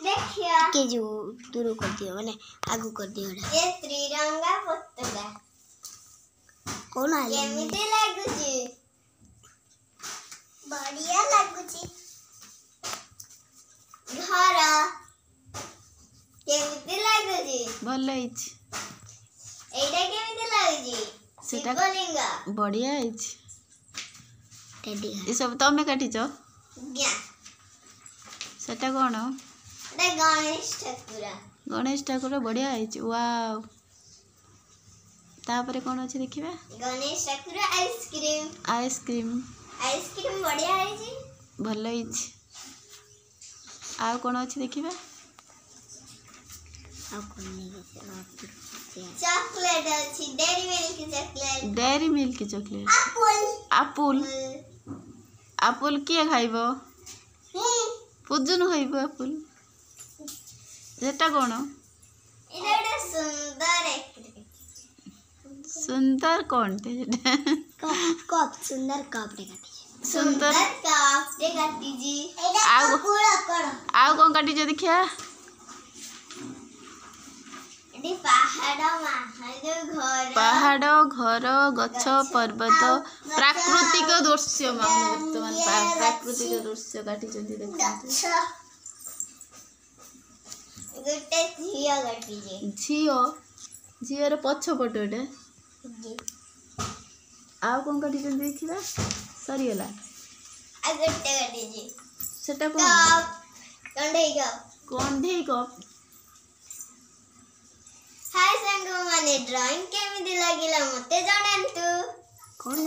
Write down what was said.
देखियो के जो दूर कर दियो माने आगु कर दियो ये त्रिरंगा पताका कौन आले केमिति लागुची बढ़िया लागुची घर केमिति लागुची भल हिच एटा केमिति लागुची सेटा शिवलिंग बढ़िया हिच टेडी ये सब तमे काटिच ज्ञा सेटा कोन एटा गणेश ठाकुर बढ़िया हिच वाओ तापरे कोन अछि देखिबा गणेश ठाकुर आइसक्रीम बढ़िया है जी भल हिच आ कोन अछि देखिबा आ कोन नहीं चॉकलेट अछि डेयरी मिल्क चॉकलेट आपुल आपुल किए खाइबो पूजन खाइबो आपुल सेटा कोन इटा सुंदर कोन ते कप सुंदर कप रे काटी सुंदर कप रे काटी जी आउ कोन काटी जे देखिया एडी पहाड़ घर गछ पर्वत प्राकृतिक दृश्य वर्तमान प्राकृतिक दृश्य काटी जंती देखते गोटे झियो काटी जी झीर पछ पटे आउ कौन काटी देखिबा सरीगला आ गोटे काटी जी सेटा कंढे कप हाय संग माने ड्राइंग केमिति लागिला मते जणांतु कौन